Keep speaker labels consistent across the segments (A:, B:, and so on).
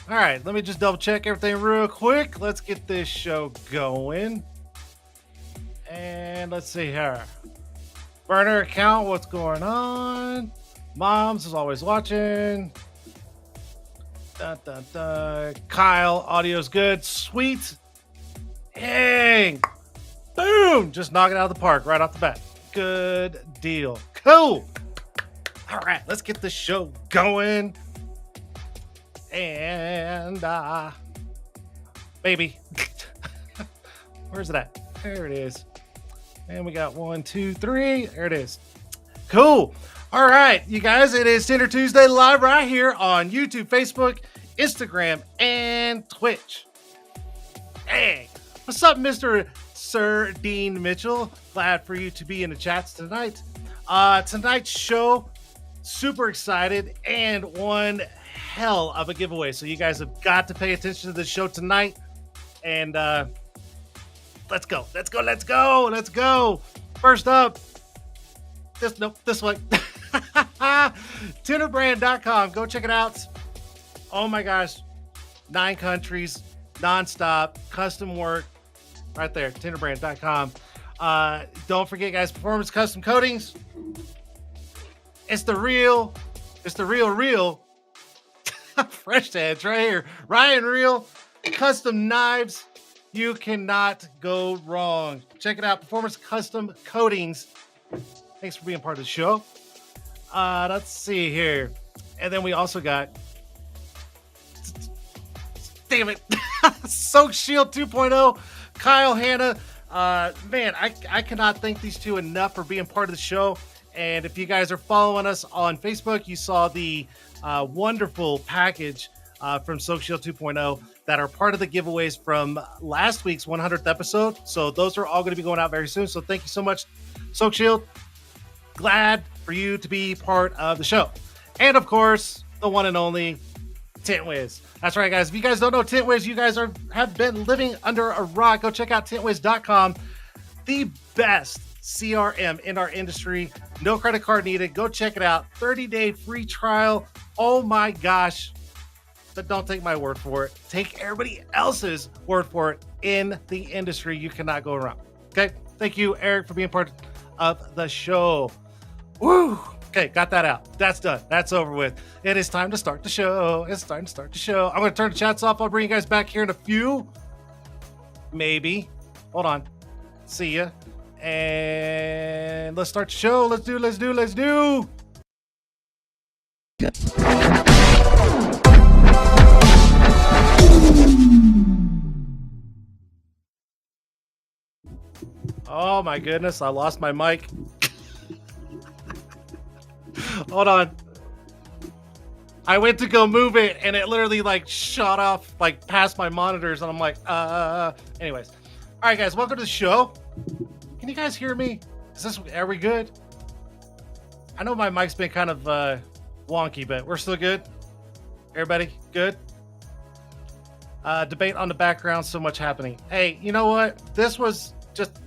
A: All right, let me just double check everything real quick. Let's get this show going. And let's see here. Burner account, what's going on? Moms is always watching. Dun, dun, dun. Kyle, audio's good. Sweet. Dang. Boom. Just knock it out of the park right off the bat. Good deal. Cool. All right, let's get this show going. And, baby. Where's it at? There it is. And we got 1, 2, 3. There it is. Cool. All right, you guys, it is Tint'er Tuesday live right here on YouTube, Facebook, Instagram, and Twitch. Hey, what's up, Mr. Sir Dean Mitchell? Glad for you to be in the chats tonight. Tonight's show, super excited, and one hell of a giveaway. So you guys have got to pay attention to the show tonight. And let's go. First up, this way. Tint'erbrand.com. Go check it out. Oh my gosh. 9 countries, nonstop, custom work. Right there, Tint'erbrand.com. Don't forget, guys, performance custom coatings. It's the real fresh edge right here. Ryan Real custom knives. You cannot go wrong. Check it out. Performance custom coatings. Thanks for being part of the show. Let's see here. And then we also got, damn it, Soak Shield 2.0. Kyle Hanna. Man, I cannot thank these two enough for being part of the show. And if you guys are following us on Facebook, you saw the wonderful package from Soak Shield 2.0 that are part of the giveaways from last week's 100th episode. So those are all going to be going out very soon. So thank you so much, Soak Shield. Glad for you to be part of the show. And of course, the one and only Tint'wiz. That's right, guys. If you guys don't know Tint'wiz, you guys have been living under a rock. Go check out tint'wiz.com. The best CRM in our industry. No credit card needed. Go check it out. 30-day free trial. Oh my gosh. But don't take my word for it. Take everybody else's word for it in the industry. You cannot go wrong. Okay. Thank you, Eric, for being part of the show. Woo. Okay, got that out. That's done. That's over with. It is time to start the show. I'm going to turn the chats off. I'll bring you guys back here in a few. Maybe. Hold on. See ya. And let's start the show. Let's do. Oh my goodness, I lost my mic. Hold on. I went to go move it and it literally like shot off like past my monitors and I'm like, anyways. All right, guys, welcome to the show. Can you guys hear me? Are we good? I know my mic's been kind of wonky, but we're still good. Everybody good? Debate on the background, so much happening. Hey, you know what? This was just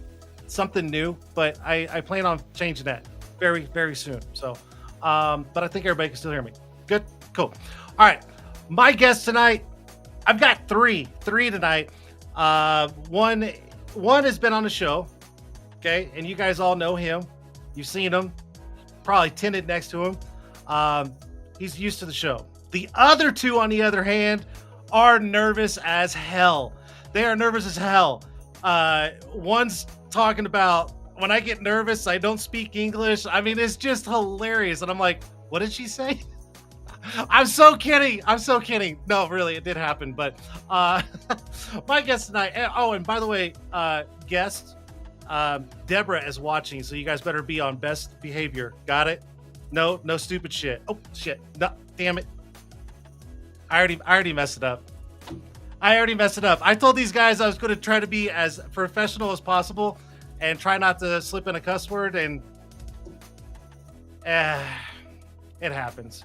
A: something new, but I plan on changing that very, very soon. So, but I think everybody can still hear me. Good? Cool. All right. My guest tonight, I've got three tonight. One has been on the show. Okay. And you guys all know him. You've seen him. Probably tinted next to him. He's used to the show. The other two, on the other hand, are nervous as hell. They are nervous as hell. One's talking about, when I get nervous, I don't speak English. I mean, it's just hilarious. And I'm like, what did she say? I'm so kidding. No, really, it did happen. But my guest tonight. Oh, and by the way, guest Deborah is watching, so you guys better be on best behavior. Got it? No stupid shit. Oh shit! No, damn it! I already messed it up. I told these guys I was going to try to be as professional as possible and try not to slip in a cuss word, and it happens.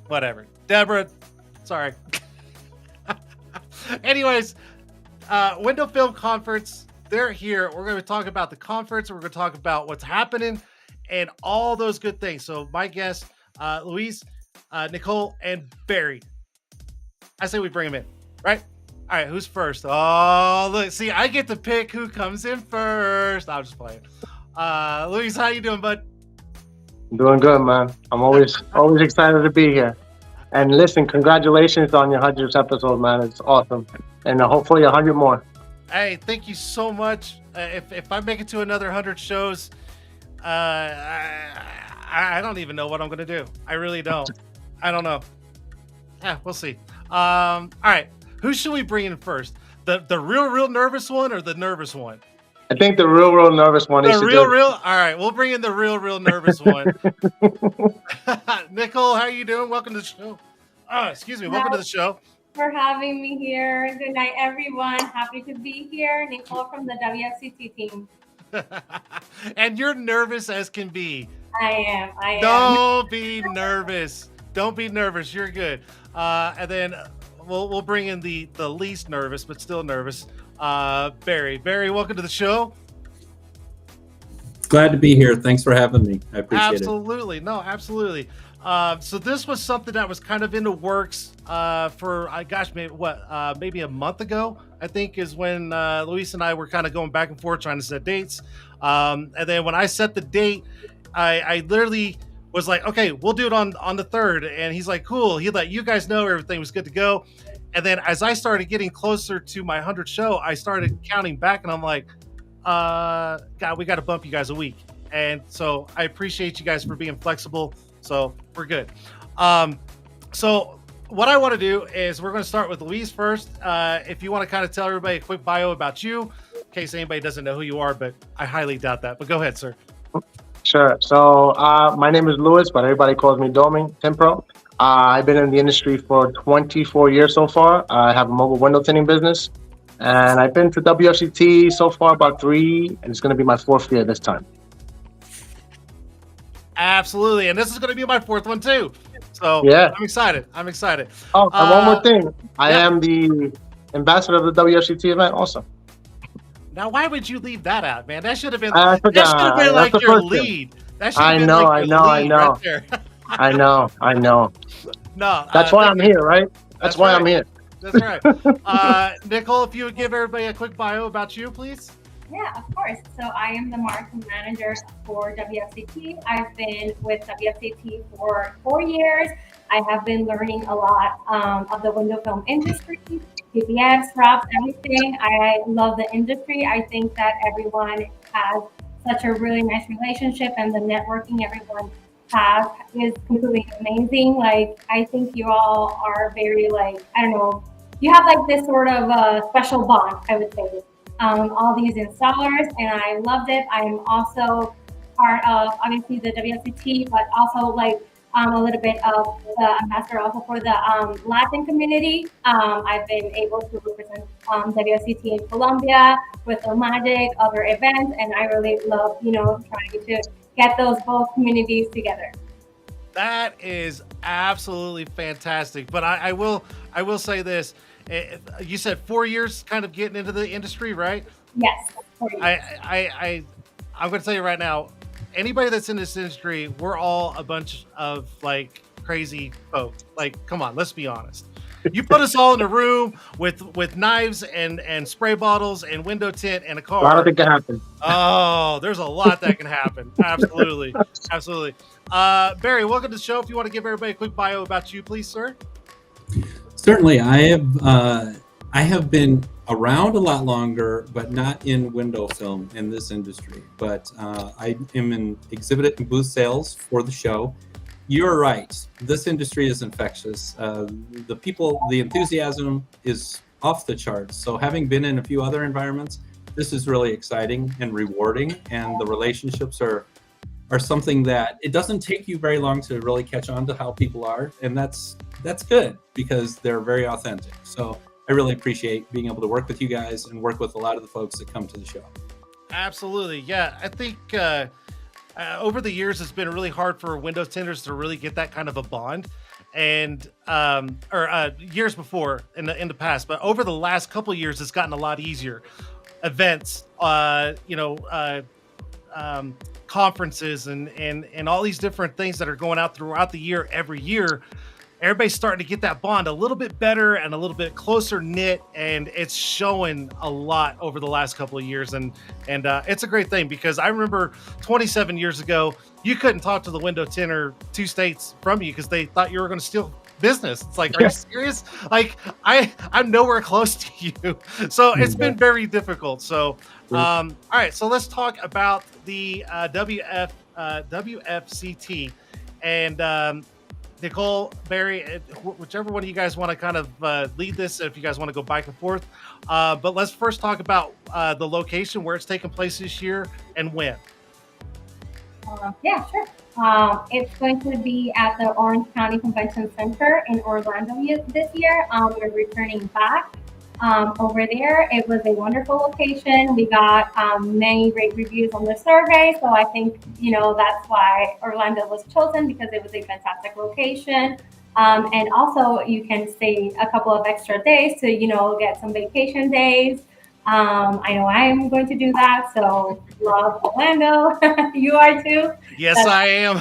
A: Whatever. Deborah, sorry. Anyways, Window Film Conference, they're here. We're going to talk about the conference. We're going to talk about what's happening and all those good things. So my guests, Luis, Nicole, and Barry. I say we bring him in, right? All right, who's first? Oh, look, see, I get to pick who comes in first. I'm just playing. Luis, how you doing, bud?
B: I'm doing good, man. I'm always excited to be here. And listen, congratulations on your 100th episode, man. It's awesome. And hopefully 100 more.
A: Hey, thank you so much. If I make it to another 100 shows, I don't even know what I'm gonna do. I really don't. I don't know. Yeah, we'll see. All right, who should we bring in first? The real nervous one or the nervous one?
B: I think the real nervous one is
A: The real. All right, we'll bring in the real nervous one. Nicole, how are you doing? Welcome to the show. Excuse me. Welcome to the show.
C: For having me here. Good night, everyone. Happy to be here. Nicole from the WFCT team.
A: And you're nervous as can be.
C: I am.
A: Don't be nervous. Don't be nervous. You're good. And then we'll bring in the least nervous, but still nervous. Barry. Barry, welcome to the show.
D: Glad to be here. Thanks for having me. I appreciate it.
A: Absolutely. No, absolutely. So this was something that was kind of in the works for, maybe a month ago, I think is when Luis and I were kind of going back and forth trying to set dates. And then when I set the date, I literally was like, okay, we'll do it on the 3rd. And he's like, cool. He let you guys know everything was good to go. And then as I started getting closer to my 100th show, I started counting back and I'm like, God, we got to bump you guys a week. And so I appreciate you guys for being flexible. So we're good. So what I want to do is we're going to start with Luis first. If you want to kind of tell everybody a quick bio about you, in case anybody doesn't know who you are, but I highly doubt that. But go ahead, sir.
B: Sure. So my name is Luis, but everybody calls me Domi, Timpro. I've been in the industry for 24 years so far. I have a mobile window tinting business. And I've been to WFCT so far about 3, and it's going to be my 4th year this time.
A: Absolutely. And this is going to be my 4th one too. So
B: yeah,
A: I'm excited.
B: Oh, and one more thing. I am the ambassador of the WFCT event also.
A: Now, why would you leave that out, man? That should have been,
B: I forgot.
A: That should have been like your lead. That should have been like your lead right there.
B: I know.
A: No.
B: That's why I'm here, right? That's why I'm here.
A: That's right. Nicole, if you would give everybody a quick bio about you, please.
C: Yeah, of course. So I am the marketing manager for WFCT. I've been with WFCT for 4 years. I have been learning a lot of the window film industry, PPFs, props, everything. I love the industry. I think that everyone has such a really nice relationship, and the networking everyone has is completely amazing. Like, I think you all are very, like, I don't know, you have like this sort of special bond, I would say. All these installers, and I loved it. I'm also part of obviously the WFCT, but also like a little bit of the ambassador also for the Latin community. I've been able to represent WFCT in Colombia with the Magic, other events, and I really love, trying to get those both communities together.
A: That is absolutely fantastic. But I will say this. You said 4 years kind of getting into the industry, right?
C: Yes. 4 years.
A: I'm going to tell you right now, anybody that's in this industry, we're all a bunch of like crazy folk. Like, come on, let's be honest. You put us all in a room with knives and spray bottles and window tint and a car.
B: A lot of things can happen.
A: Oh, there's a lot that can happen. Absolutely. Absolutely. Barry, welcome to the show. If you want to give everybody a quick bio about you, please, sir.
D: Certainly. I have been around a lot longer, but not in window film in this industry. But I am in exhibit and booth sales for the show. You're right. This industry is infectious. The enthusiasm is off the charts. So having been in a few other environments, this is really exciting and rewarding. And the relationships are something that it doesn't take you very long to really catch on to how people are. And that's good because they're very authentic. So I really appreciate being able to work with you guys and work with a lot of the folks that come to the show.
A: Absolutely. Yeah. I think over the years, it's been really hard for window tenders to really get that kind of a bond. And years before in the past, but over the last couple of years, it's gotten a lot easier. Events, conferences and all these different things that are going out throughout the year, every year. everybody's starting to get that bond a little bit better and a little bit closer knit, and it's showing a lot over the last couple of years. And it's a great thing, because I remember 27 years ago, you couldn't talk to the window tinter 2 states from you because they thought you were going to steal business. It's like, are you serious? Like, I'm nowhere close to you. So it's been very difficult. So all right, so let's talk about the WFCT. And Nicole, Barry, whichever one of you guys want to kind of lead this, if you guys want to go back and forth. But let's first talk about the location, where it's taking place this year, and when.
C: Yeah, sure. It's going to be at the Orange County Convention Center in Orlando this year. We're returning back over there. It was a wonderful location. We got many great reviews on the survey. So I think, that's why Orlando was chosen, because it was a fantastic location. And also you can stay a couple of extra days to, get some vacation days. I know I'm going to do that. So love Orlando. You are too.
A: Yes, I am.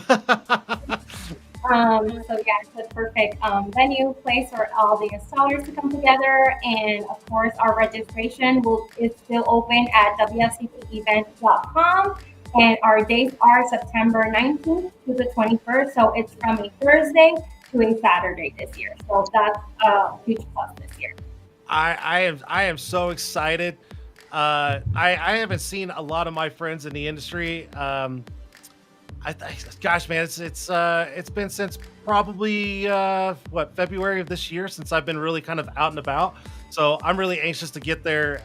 C: So yeah, it's a perfect venue, place for all the installers to come together. And of course, our registration is still open at WFCTEvent.com. And our dates are September 19th to the 21st. So it's from a Thursday to a Saturday this year. So that's a huge plus this year.
A: I am so excited. I haven't seen a lot of my friends in the industry. Gosh, man, it's been since probably February of this year since I've been really kind of out and about. So I'm really anxious to get there.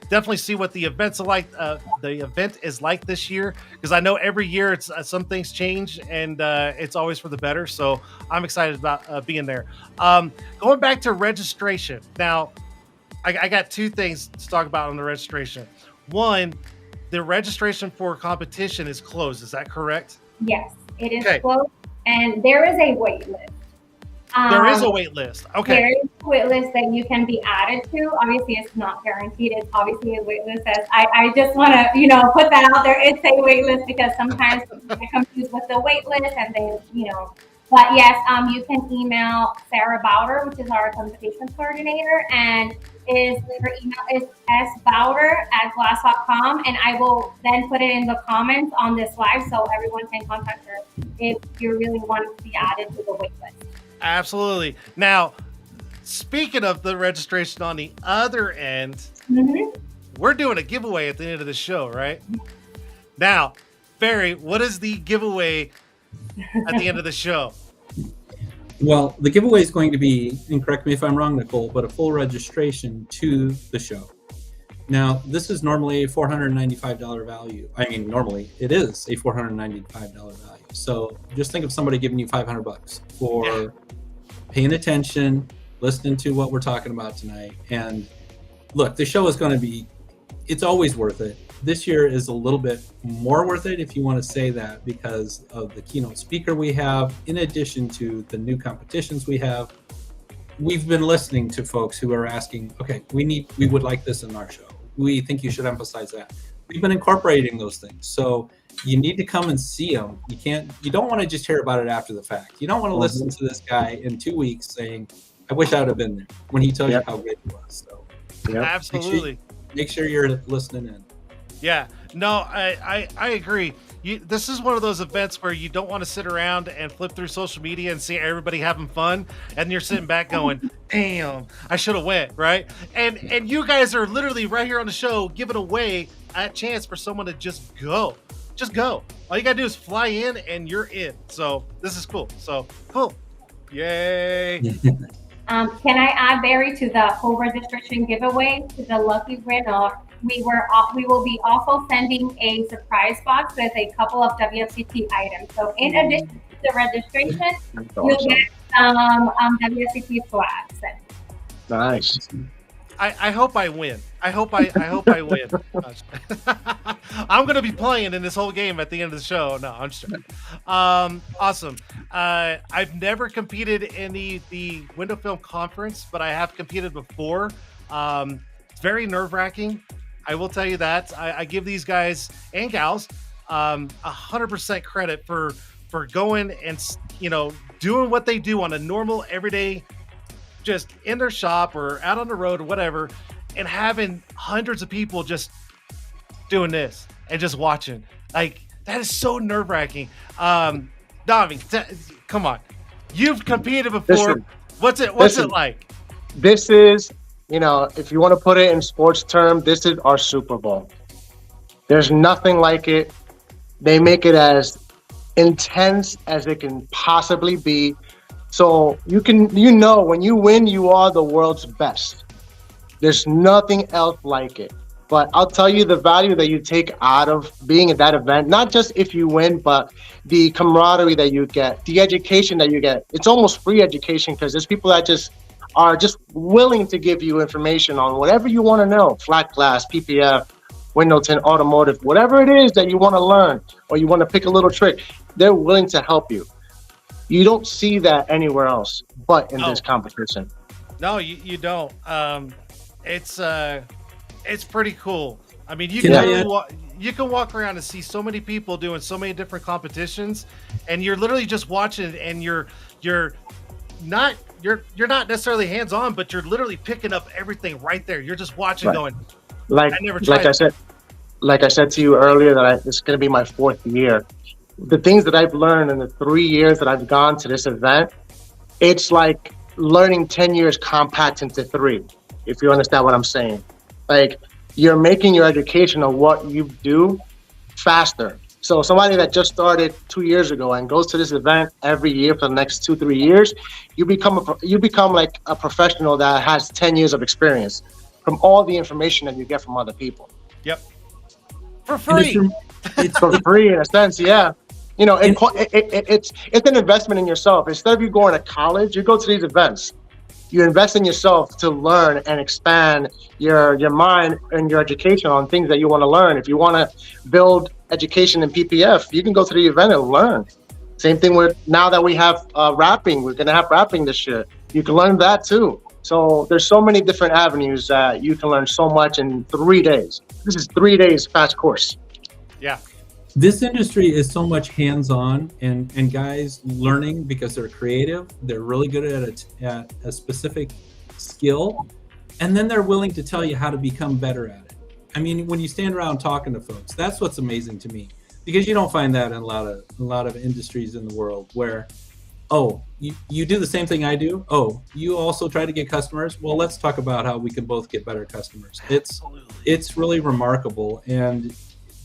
A: Definitely see what the events are like. The event is like this year, because I know every year it's some things change, and it's always for the better. So I'm excited about being there. Going back to registration now, I got 2 things to talk about on the registration. One, the registration for competition is closed. Is that correct?
C: Yes, it is closed, and there is a wait list.
A: There is a wait list. Okay.
C: There is a wait list that you can be added to. Obviously, it's not guaranteed. It's obviously a wait list. I just want to, put that out there. It's a wait list, because sometimes people get confused with the wait list, and they, But yes, you can email Sarah Bowder, which is our competition coordinator, and her email is sbowder@glass.com, and I will then put it in the comments on this live so everyone can contact her if you really want to be added to the wait list.
A: Absolutely. Now, speaking of the registration on the other end, we're doing a giveaway at the end of the show, right? Now, Barry, what is the giveaway at the end of the show?
D: Well, the giveaway is going to be, and correct me if I'm wrong, Nicole, but a full registration to the show. Now, this is normally a $495 value. I mean, normally it is a $495 value. So just think of somebody giving you $500 for paying attention, listening to what we're talking about tonight. And look, the show is going to be, it's always worth it. This year is a little bit more worth it, if you want to say that, because of the keynote speaker we have, in addition to the new competitions we have. We've been listening to folks who are asking, okay, we would like this in our show. We think you should emphasize that. We've been incorporating those things. So you need to come and see them. You don't want to just hear about it after the fact. You don't want to listen to this guy in 2 weeks saying, I wish I would have been there, when he tells you how great it was. So
A: Absolutely.
D: Make sure you're listening in.
A: Yeah, no, I agree. This is one of those events where you don't want to sit around and flip through social media and see everybody having fun, and you're sitting back going, damn, I should have went, right? And you guys are literally right here on the show giving away a chance for someone to just go. Just go. All you gotta do is fly in and you're in. So this is cool. So cool. Yay.
C: Can I add, Barry, to the whole registration giveaway, to the lucky winner? We will be also sending a surprise box with a couple of WFCT items. So in addition to the registration, you'll get WFCT swag sent.
B: Nice.
A: I hope I win. I hope I win. I'm gonna be playing in this whole game at the end of the show. No, I'm just joking. Awesome. I've never competed in the window film conference, but I have competed before. It's very nerve-wracking. I will tell you that. I give these guys and gals 100% credit for for going and, doing what they do on a normal everyday, just in their shop or out on the road or whatever, and having hundreds of people just doing this and just watching. Like, that is so nerve-wracking. Davi, come on. You've competed before.
B: Listen,
A: What's it like?
B: This is, if you want to put it in sports term, this is our Super Bowl. There's nothing like it. They make it as intense as it can possibly be. So when you win, you are the world's best. There's nothing else like it. But I'll tell you the value that you take out of being at that event, not just if you win, but the camaraderie that you get, the education that you get. It's almost free education because there's people that are just willing to give you information on whatever you want to know, flat glass, PPF, window tint, automotive, whatever it is that you want to learn or you want to pick a little trick, they're willing to help you. You don't see that anywhere else but in this competition.
A: No, you don't. It's pretty cool. I mean, you can walk around and see so many people doing so many different competitions, and you're literally just watching, and you're not necessarily hands on, but you're literally picking up everything right there. You're just watching, going,
B: like I said to you earlier that it's going to be my 4th year. The things that I've learned in the 3 years that I've gone to this event, it's like learning 10 years compact into 3, if you understand what I'm saying. Like, you're making your education of what you do faster. So somebody that just started 2 years ago and goes to this event every year for the next 2-3 years, you become like a professional that has 10 years of experience from all the information that you get from other people.
A: Yep. For free.
B: It's for free in a sense, yeah. It's an investment in yourself. Instead of you going to college, you go to these events. You invest in yourself to learn and expand your mind and your education on things that you want to learn. If you want to build education in PPF, you can go to the event and learn. Same thing with now that we have rapping. We're going to have rapping this year. You can learn that too. So there's so many different avenues that you can learn so much in 3 days. This is 3 days fast course.
A: Yeah.
D: This industry is so much hands-on and guys learning because they're creative. They're really good at a specific skill, and then they're willing to tell you how to become better at it. I mean, when you stand around talking to folks, that's what's amazing to me, because you don't find that in a lot of industries in the world where, oh, you do the same thing I do. Oh, you also try to get customers. Well, let's talk about how we can both get better customers. It's really remarkable, and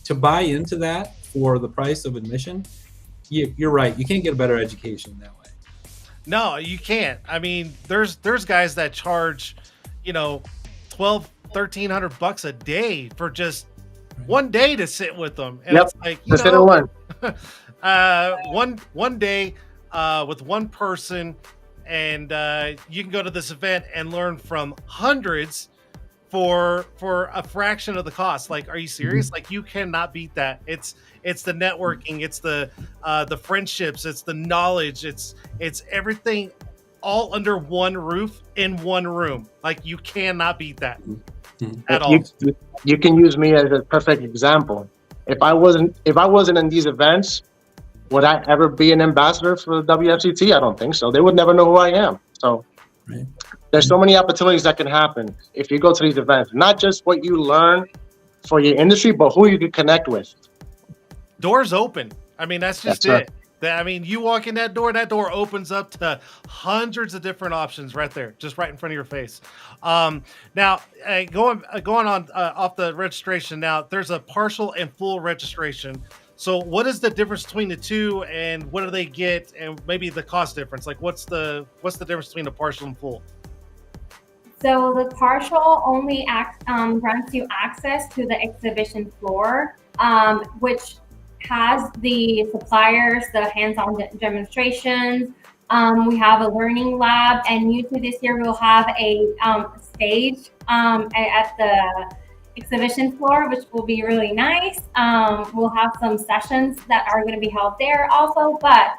D: to buy into that for the price of admission, you're right. You can't get a better education that way.
A: No, you can't. I mean, there's guys that charge, $1,200-$1,300 a day for just one day to sit with them. And it's like, one day with one person, and you can go to this event and learn from hundreds for a fraction of the cost. Like, are you serious? Like, you cannot beat that. It's the networking, it's the friendships, it's the knowledge, it's everything all under one roof in one room. Like, you cannot beat that at all.
B: You can use me as a perfect example. If I wasn't in these events, would I ever be an ambassador for the WFCT? I don't think so. They would never know who I am. So there's so many opportunities that can happen if you go to these events. Not just what you learn for your industry, but who you can connect with.
A: Doors open. I mean, that's it. Right. I mean, you walk in that door opens up to hundreds of different options right there, just right in front of your face. Now, going on off the registration. Now, there's a partial and full registration. So, what is the difference between the two, and what do they get, and maybe the cost difference? Like, what's the difference between the partial and full?
C: So the partial only grants you access to the exhibition floor, which has the suppliers, the hands-on demonstrations. We have a learning lab, and you two this year will have a stage at the exhibition floor, which will be really nice. We'll have some sessions that are going to be held there also, but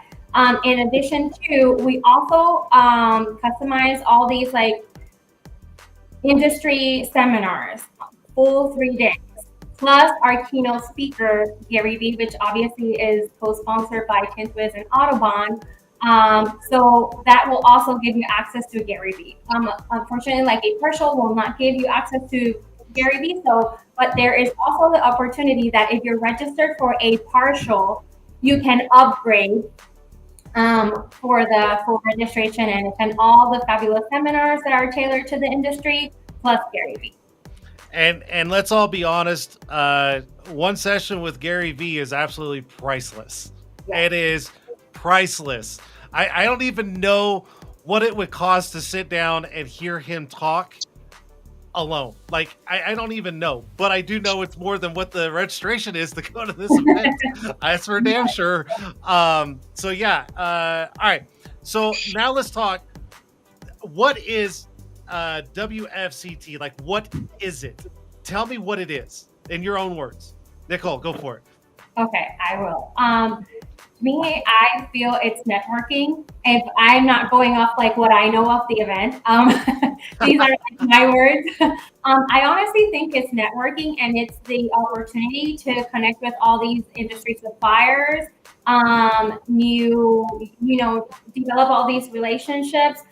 C: in addition to, we also customize all these like industry seminars, full 3 days. plus our keynote speaker, Gary Vee, which obviously is co-sponsored by Tint'er and Audubon. So that will also give you access to Gary Vee. Unfortunately, like a partial will not give you access to Gary Vee. So, but there is also the opportunity that if you're registered for a partial, you can upgrade for the full registration and attend all the fabulous seminars that are tailored to the industry, plus Gary Vee.
A: And let's all be honest, one session with Gary Vee is absolutely priceless.
C: Yeah.
A: It is priceless. I don't even know what it would cost to sit down and hear him talk alone. Like, I don't even know, but I do know it's more than what the registration is to go to this event. That's for damn sure. So yeah. All right. So now let's talk. What is WFCT? Like, what is it? Tell me what it is in your own words. Nicole, go for it.
C: Okay, I will. Me, I feel it's networking. If I'm not going off like what I know of the event, these are like my words. I honestly think it's networking, and it's the opportunity to connect with all these industry suppliers, develop all these relationships,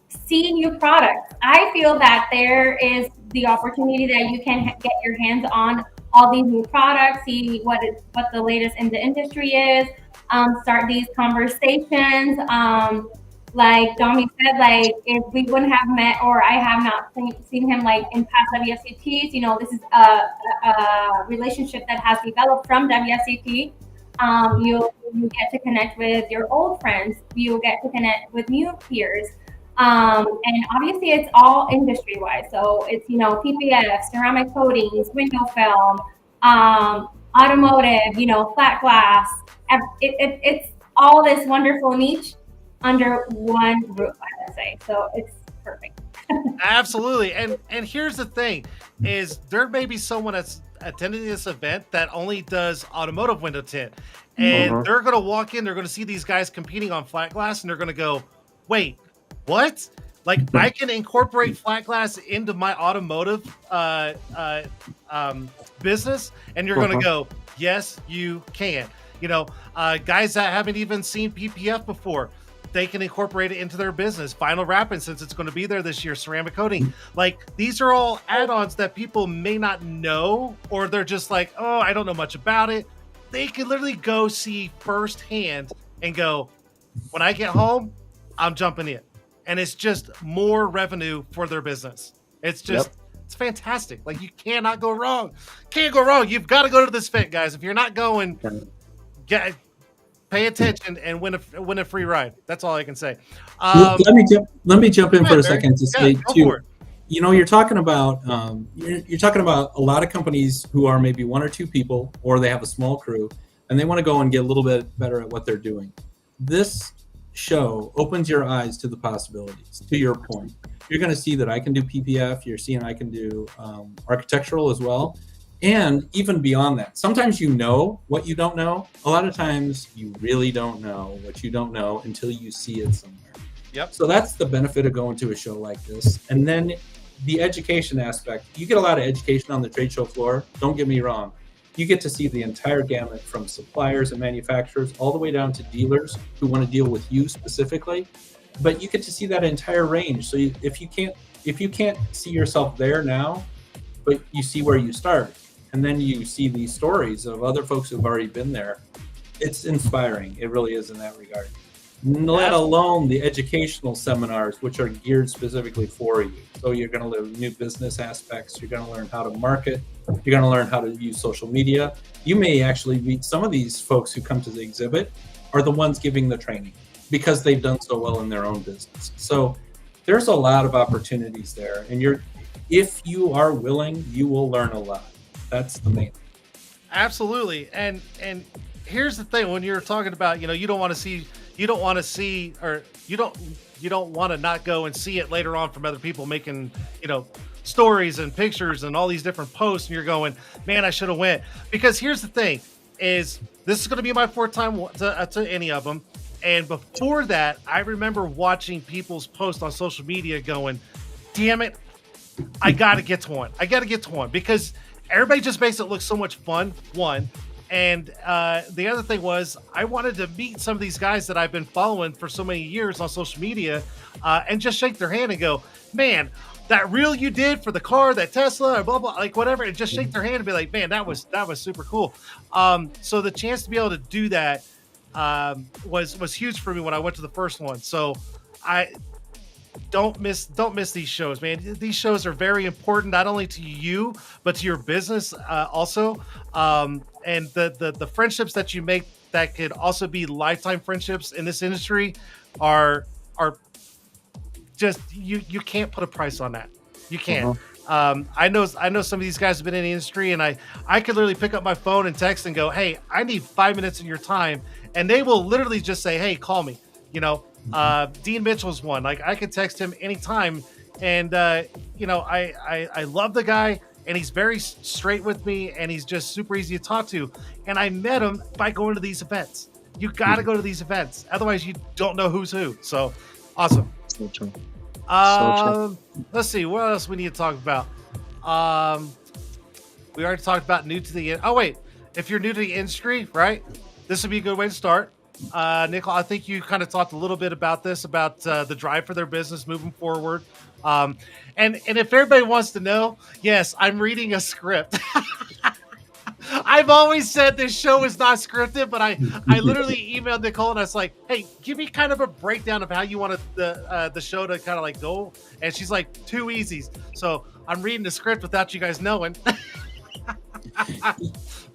C: see new products. I feel that there is the opportunity that you can get your hands on all these new products, see what the latest in the industry is, start these conversations. Like Domi said, like if we wouldn't have met, or I have not seen him like in past WFCTs, this is a relationship that has developed from WFCT. You get to connect with your old friends. You get to connect with new peers. And obviously it's all industry wise. So it's, PPF, ceramic coatings, window film, automotive, flat glass. It's all this wonderful niche under one roof, I would say. So it's perfect.
A: Absolutely. And here's the thing is there may be someone that's attending this event that only does automotive window tint. And they're going to walk in, they're going to see these guys competing on flat glass, and they're going to go, wait, what? Like, I can incorporate flat glass into my automotive business, and you're going to go, yes, you can. Guys that haven't even seen PPF before, they can incorporate it into their business. Vinyl wrapping, since it's going to be there this year, ceramic coating. Like, these are all add-ons that people may not know, or they're just like, oh, I don't know much about it. They can literally go see firsthand and go, when I get home, I'm jumping in. And it's just more revenue for their business. It's just, It's fantastic. Like, you cannot go wrong. Can't go wrong. You've got to go to this event, guys. If you're not going, pay attention and win a free ride. That's all I can say.
D: Let me jump in for a second to say too. You're talking about you're talking about a lot of companies who are maybe one or two people, or they have a small crew, and they want to go and get a little bit better at what they're doing. This show opens your eyes to the possibilities. To your point, you're going to see that I can do PPF. You're seeing I can do architectural as well, and even beyond that. Sometimes you know what you don't know. A lot of times you really don't know what you don't know until you see it somewhere.
A: Yep.
D: So that's the benefit of going to a show like this. And then the education aspect. You get a lot of education on the trade show floor. Don't get me wrong. You get to see the entire gamut from suppliers and manufacturers all the way down to dealers who want to deal with you specifically. But you get to see that entire range. So if you can't see yourself there now, but you see where you start, and then you see these stories of other folks who've already been there, it's inspiring. It really is in that regard. Let alone the educational seminars, which are geared specifically for you. So you're going to learn new business aspects. You're going to learn how to market. You're going to learn how to use social media. You may actually meet some of these folks who come to the exhibit are the ones giving the training because they've done so well in their own business. So there's a lot of opportunities there. And if you are willing, you will learn a lot. That's the main thing.
A: Absolutely. And here's the thing, when you're talking about, you don't want to not go and see it later on from other people making, stories and pictures and all these different posts, and you're going, man, I should have went. Because here's the thing is, this is going to be my fourth time to any of them. And before that, I remember watching people's posts on social media going, damn it, I got to get to one. Because everybody just makes it look so much fun. One. And the other thing was, I wanted to meet some of these guys that I've been following for so many years on social media, and just shake their hand and go, man, that reel you did for the car, that Tesla, or blah blah, like whatever, and just shake their hand and be like, man, that was super cool. So the chance to be able to do that was huge for me when I went to the first one. So I don't miss these shows, man. These shows are very important, not only to you but to your business also. And the friendships that you make that could also be lifetime friendships in this industry are just you can't put a price on that. You can't. I know some of these guys have been in the industry, and I could literally pick up my phone and text and go, hey, I need 5 minutes of your time, and they will literally just say, hey, call me. You know, Dean Mitchell's one. Like, I could text him anytime, and you know, I love the guy, and he's very straight with me, and he's just super easy to talk to. And I met him by going to these events. You got to go to these events, otherwise you don't know who's who. So awesome.
B: So true.
A: Let's see what else we need to talk about. We already talked about new to the. Oh wait, if you're new to the industry, right? This would be a good way to start. Nicole, I think you kind of talked a little bit about this, about the drive for their business moving forward. And if everybody wants to know, yes, I'm reading a script. I've always said this show is not scripted, but I literally emailed Nicole and I was like, hey, give me kind of a breakdown of how you wanted the show to kind of like go. And she's like, 2 easies. So I'm reading the script without you guys knowing.
D: I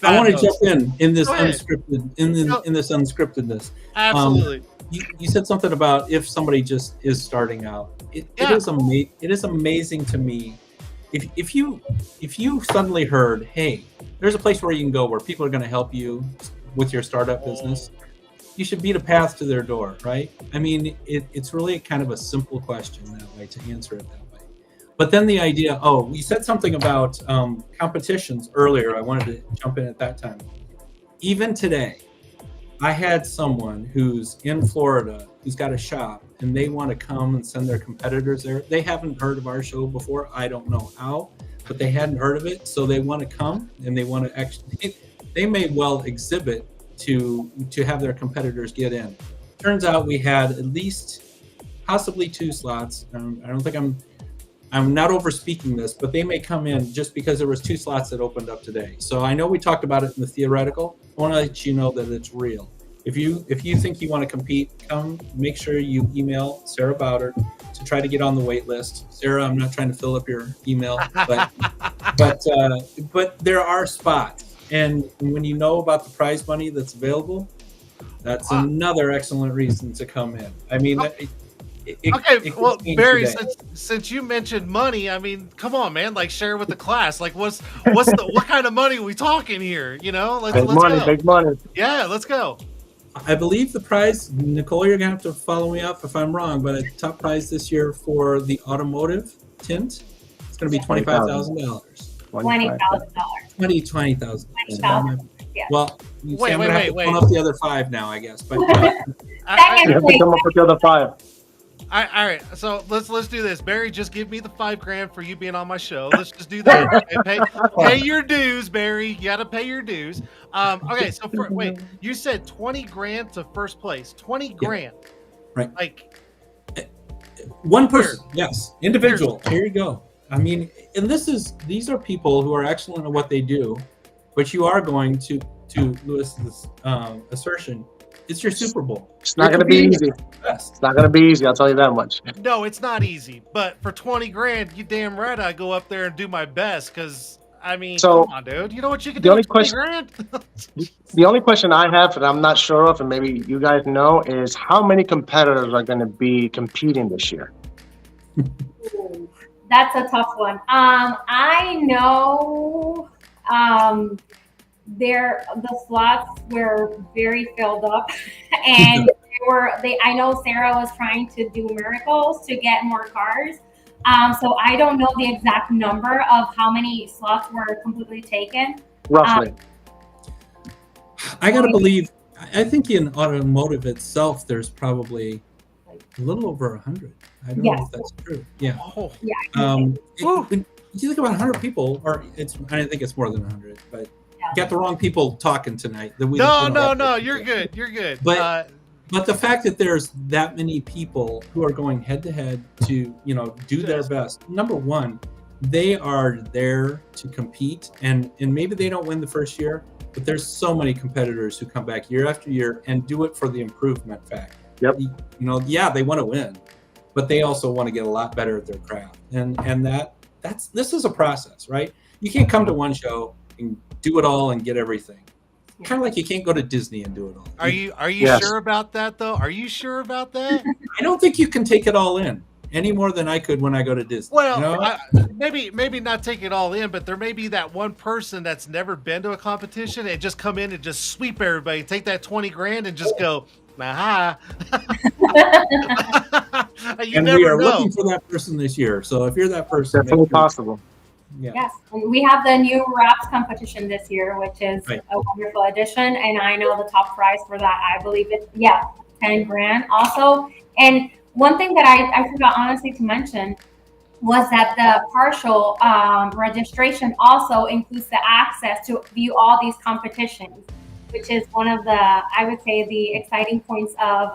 D: want to jump in this unscripted in this unscriptedness.
A: Absolutely.
D: You said something about if somebody just is starting out. It is amazing to me if you suddenly heard, hey, there's a place where you can go where people are going to help you with your startup business. You should beat a path to their door, right? I mean, it's really kind of a simple question that way to answer it that way. But then the idea, you said something about competitions earlier. I wanted to jump in at that time. Even today, I had someone who's in Florida who's got a shop and they want to come and send their competitors there. They haven't heard of our show before. I don't know how, but they hadn't heard of it. So they want to come and they want to actually, they may well exhibit to have their competitors get in. Turns out we had at least possibly 2 slots. I don't think I'm not over speaking this, but they may come in just because there was 2 slots that opened up today. So I know we talked about it in the theoretical. I want to let you know that it's real. If you think you want to compete, come. Make sure you email Sarah Bowder to try to get on the wait list. Sarah, I'm not trying to fill up your email, but there are spots. And when you know about the prize money that's available, that's another excellent reason to come in. I mean,
A: well, Barry, since you mentioned money, I mean, come on, man, like share with the class. Like, what kind of money are we talking here? You know, let's go.
B: Big money.
A: Yeah, let's go.
D: I believe the prize, Nicole, you're gonna have to follow me up if I'm wrong, but the top prize this year for the automotive tint, it's gonna be $25,000.
C: $20,000.
D: Yeah. Well,
A: wait.
D: I'm gonna have to phone up the other 5 now, I guess. But
B: You have to come up with the other 5.
A: All right, so let's do this. Barry, just give me the $5,000 for you being on my show. Let's just do that. Okay? Pay your dues, Barry. You got to pay your dues. Okay, so you said $20,000 to first place. $20,000,
D: yeah. Right?
A: Like
D: one person, yes, individual. Here you go. I mean, and these are people who are excellent at what they do, but you are going to Lewis's assertion. It's your Super Bowl.
B: It's not going to be easy. It's not going to be easy. I'll tell you that much.
A: No, it's not easy. But for $20,000, you damn right I go up there and do my best. Because I mean, come on, dude. You know what you can do with $20,000?
B: The only question I have that I'm not sure of, and maybe you guys know, is how many competitors are going to be competing this year?
C: That's a tough one. I know. The slots were very filled up, and I know Sarah was trying to do miracles to get more cars. So I don't know the exact number of how many slots were completely taken.
B: Roughly.
D: I gotta believe. I think in automotive itself, there's probably a little over 100. I don't know if that's true. Yeah.
C: Yeah.
D: you think about 100 people, or I think it's more than 100, but got the wrong people talking tonight.
A: No, you're good. You're good.
D: But the fact that there's that many people who are going head to head to, do their best. Number one, they are there to compete, and maybe they don't win the first year, but there's so many competitors who come back year after year and do it for the improvement factor.
B: Yep.
D: They want to win, but they also want to get a lot better at their craft. And this is a process, right? You can't come to one show and do it all and get everything. Kind of like you can't go to Disney and do it all.
A: Are you
B: Yes.
A: sure about that though? Are you sure about that?
D: I don't think you can take it all in any more than I could when I go to Disney.
A: Well, maybe not take it all in, but there may be that one person that's never been to a competition and just come in and just sweep everybody, take that 20 grand and just go, aha. You
D: and
A: never
D: we are
A: know.
D: looking for that person this year. So if you're that person,
B: Definitely possible.
D: Yeah.
C: Yes, and we have the new wraps competition this year, which is
D: Right.
C: a wonderful addition. And I know the top prize for that, I believe it's 10 grand also. And one thing that I forgot honestly to mention was that the partial registration also includes the access to view all these competitions, which is one of the, I would say, the exciting points of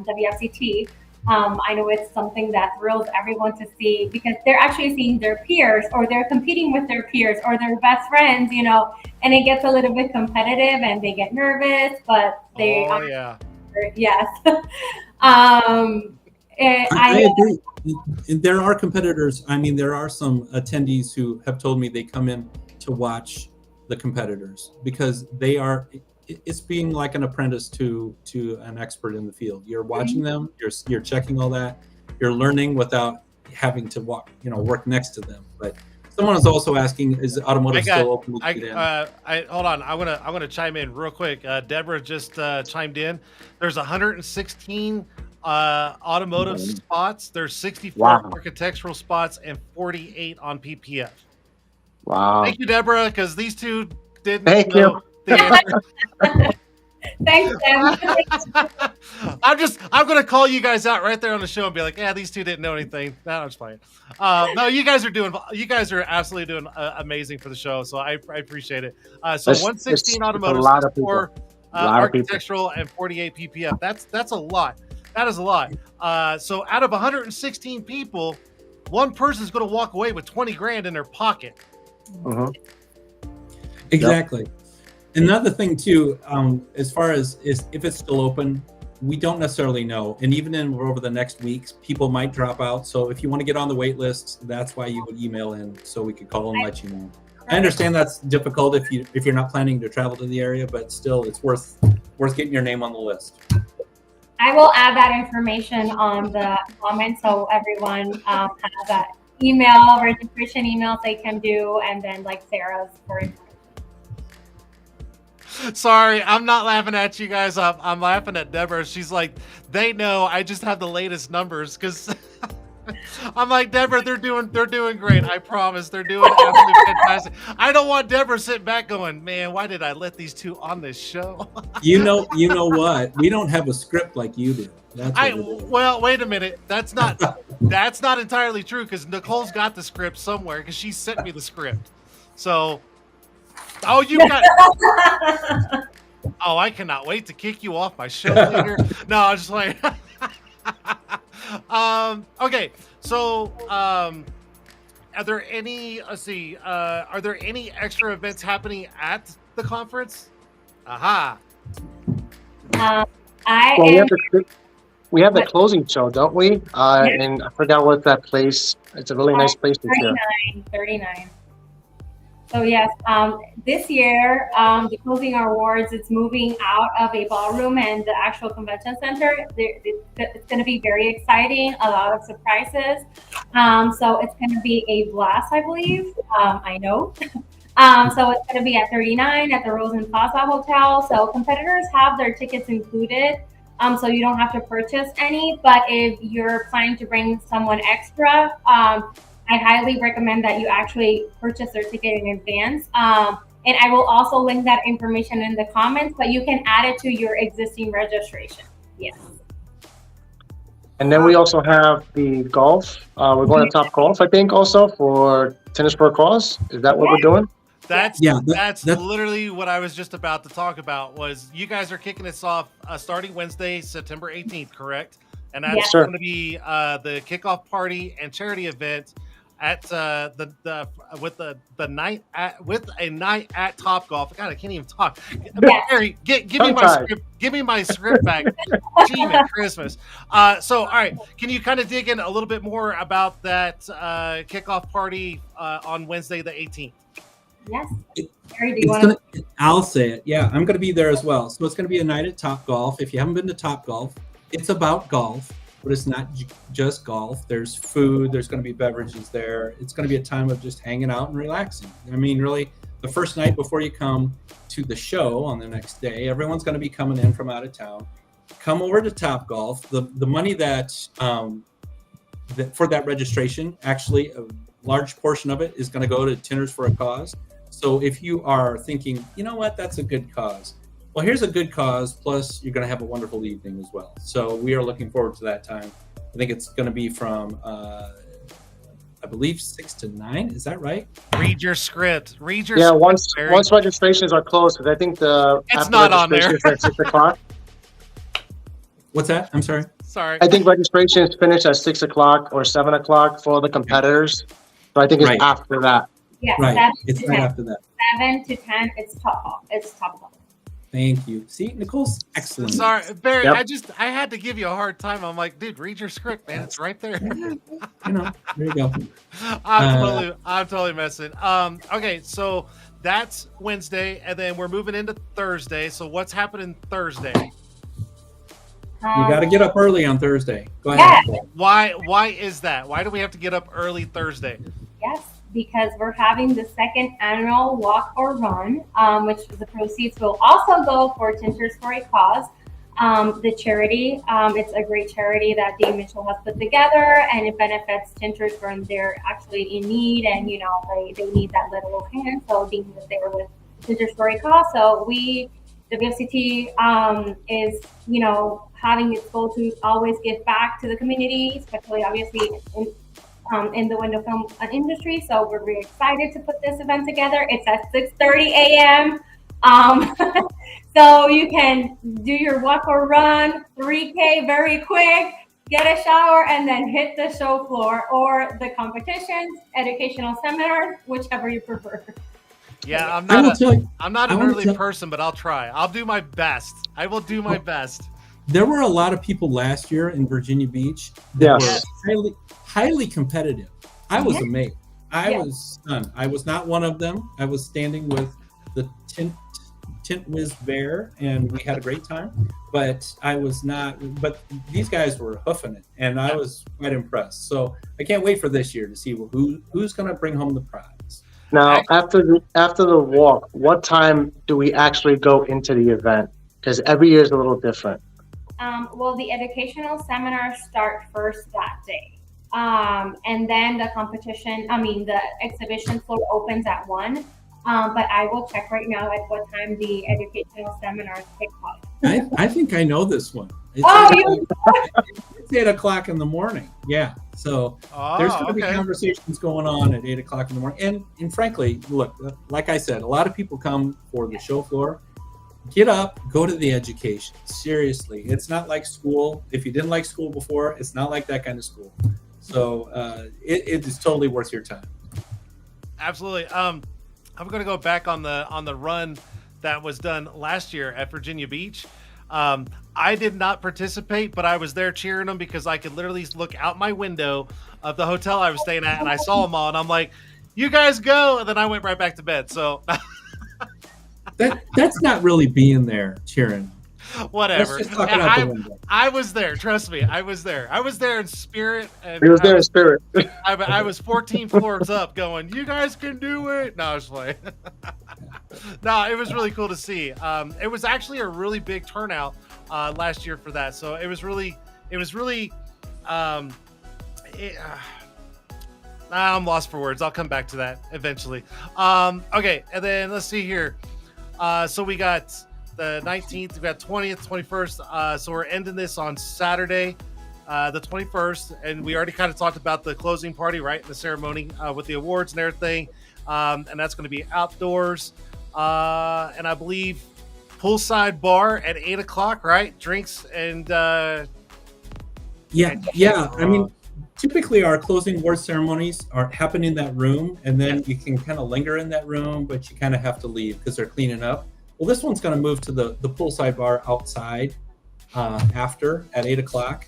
C: WFCT. I know it's something that thrills everyone to see because they're actually seeing their peers, or they're competing with their peers or their best friends, and it gets a little bit competitive and they get nervous, but they yes.
D: I agree. There are competitors. I mean, there are some attendees who have told me they come in to watch the competitors because it's being like an apprentice to an expert in the field. You're watching them, you're checking all that, you're learning without having to work next to them. But someone is also asking, is automotive still open?
A: Hold on, I want to chime in real quick. Deborah just chimed in. There's 116 automotive spots. There's 64 architectural spots and 48 on PPF.
B: Wow.
A: Thank you, Deborah, because these two didn't
B: Thank
A: know the answer.
C: Thanks, Tim.
A: I'm gonna call you guys out right there on the show and be like, these two didn't know anything. No, I'm just playing. No, you guys are absolutely doing amazing for the show. So I appreciate it. So 116 automotive, 64 architectural, and 48 PPF. That's a lot. That is a lot. So out of 116 people, one person's going to walk away with 20 grand in their pocket.
D: Exactly. Yep. Another thing too, as far as if it's still open, we don't necessarily know. And even over the next weeks, people might drop out. So if you want to get on the wait list, that's why you would email in so we could call and let you know. I understand that's difficult if you're not planning to travel to the area, but still it's worth getting your name on the list.
C: I will add that information on the comments so everyone has that registration emails they can do, and then like Sarah's for information.
A: Sorry, I'm not laughing at you guys. I'm laughing at Deborah. She's like, they know. I just have the latest numbers because I'm like, Deborah, they're doing great. I promise, they're doing absolutely fantastic. I don't want Deborah sitting back going, man, why did I let these two on this show?
D: You know what? We don't have a script like you do.
A: Well, wait a minute. That's not entirely true because Nicole's got the script somewhere because she sent me the script. So. Oh, you got. Oh, I cannot wait to kick you off my show later. No, I'm just like. Okay, so are there any? Let's see. Are there any extra events happening at the conference? Aha.
B: We have the closing show, don't we? And I forgot what that place. It's a really nice place to hear.
C: 39. So yes, this year, the closing awards, it's moving out of a ballroom and the actual convention center. It's going to be very exciting, a lot of surprises. So it's going to be a blast, I believe. I know. So it's going to be at 39 at the Rosen Plaza Hotel. So competitors have their tickets included. So you don't have to purchase any. But if you're planning to bring someone extra, I highly recommend that you actually purchase their ticket in advance. And I will also link that information in the comments, but you can add it to your existing registration. Yes.
B: And then we also have the golf. We're going to Top Golf, I think, also for Tennis for a Cause? Is that what we're doing?
A: That's
D: Yeah,
A: that's literally what I was just about to talk about. Was you guys are kicking this off starting Wednesday, September 18th, correct? And that's
C: Yes.
A: going to be the kickoff party and charity event at the with the night at with a night at Top Golf. God, I can't even talk.
C: Yes.
A: Barry, give me my script. Give me my script back. Gee, man, Christmas. So, all right, can you kind of dig in a little bit more about that kickoff party on Wednesday the 18th?
C: Yes. Barry, do you want to?
D: I'll say it. Yeah, I'm going to be there as well. So it's going to be a night at Top Golf. If you haven't been to Top Golf, it's about golf, but it's not just golf. There's food. There's going to be beverages there. It's going to be a time of just hanging out and relaxing. I mean, really, the first night before you come to the show on the next day, everyone's going to be coming in from out of town. Come over to Top Golf. The money that for that registration, actually, a large portion of it is going to go to Tint'er for a Cause. So if you are thinking, you know what, that's a good cause. Well, here's a good cause, plus you're going to have a wonderful evening as well. So we are looking forward to that time. I think it's going to be from, I believe, 6 to 9. Is that right?
A: Read your script. Read your
B: Yeah,
A: script, Barry.
B: once registrations are closed, because I think
A: It's not on there.
B: registrations at 6 o'clock.
D: What's that? I'm sorry.
A: Sorry.
B: I think registrations finish at 6 o'clock or 7 o'clock for the competitors. So I think it's
D: Right.
B: after that.
C: Yes.
D: Right.
C: 7
D: It's
C: to
D: right
C: 10.
D: after that.
C: 7 to 10. It's Top Golf. It's Top Golf.
D: Thank you. See, Nicole's excellent.
A: Sorry, Barry.
B: Yep.
A: I had to give you a hard time. I'm like, dude, read your script, man. It's right there.
D: You know, there you go.
A: I'm totally messing. Okay, so that's Wednesday, and then we're moving into Thursday. So what's happening Thursday?
D: You got to get up early on Thursday. Go ahead.
C: Yes.
A: Why is that? Why do we have to get up early Thursday?
C: Yes, because we're having the second annual walk or run, which the proceeds will also go for Tint'er for a Cause, the charity. It's a great charity that Dave Mitchell has put together, and it benefits Tint'ers when they're actually in need, and you know they need that little hand. So being that they're with Tint'er for a Cause, so WFCT is having its goal to always give back to the community, especially obviously in the window film industry. So we're really excited to put this event together. It's at 6:30 a.m. So you can do your walk or run, 3K very quick, get a shower, and then hit the show floor or the competitions, educational seminars, whichever you prefer.
A: Yeah, I'm
D: I will
A: not
D: tell you,
A: I'm not
D: I
A: an
D: wanna
A: early
D: tell-
A: person, but I'll try. I'll do my best. I will do my best.
D: there were a lot of people last year in Virginia Beach that
B: Yes.
D: were highly competitive. I was
C: Yeah.
D: amazed. I
C: Yeah.
D: was stunned. I was not one of them. I was standing with the Tint Whiz Bear, and we had a great time. But I was not. But these guys were hoofing it, and I was quite impressed. So I can't wait for this year to see who's going to bring home the prize.
B: Now, after the walk, what time do we actually go into the event? Because every year is a little different.
C: Well, the educational seminars start first that day. And then the the exhibition floor opens at 1. But I will check right now at what time the educational seminars kick off.
D: I think I know this one. It's
C: Oh,
D: it's 8 o'clock in the morning. Yeah. So there's going to be conversations going on at 8 o'clock in the morning. And frankly, look, like I said, a lot of people come for the show floor. Get up, go to the education. Seriously, it's not like school. If you didn't like school before, it's not like that kind of school. So it is totally worth your time.
A: Absolutely. I'm going to go back on the run that was done last year at Virginia Beach. I did not participate, but I was there cheering them because I could literally look out my window of the hotel I was staying at, and I saw them all, and I'm like, "You guys go!" And then I went right back to bed. So
D: that's not really being there cheering.
A: whatever.
D: Let's just talk out the window.
A: I was there. Trust me, I was there. I was there in spirit. And
B: He was there in spirit.
A: I was 14 floors up going, "You guys can do it." No, I was playing. No, it was really cool to see. It was actually a really big turnout last year for that. So it was really I'm lost for words. I'll come back to that eventually. Okay, and then let's see here. So we got the 19th, we got 20th, 21st. So we're ending this on Saturday. the 21st, and we already kind of talked about the closing party, right? The ceremony with the awards and everything, and that's going to be outdoors, and I believe poolside bar at 8 o'clock, right? Drinks and
D: yeah. I mean, typically our closing award ceremonies happen in that room, and then you can kind of linger in that room, but you kind of have to leave because they're cleaning up. Well, this one's going to move to the poolside bar outside after at 8 o'clock.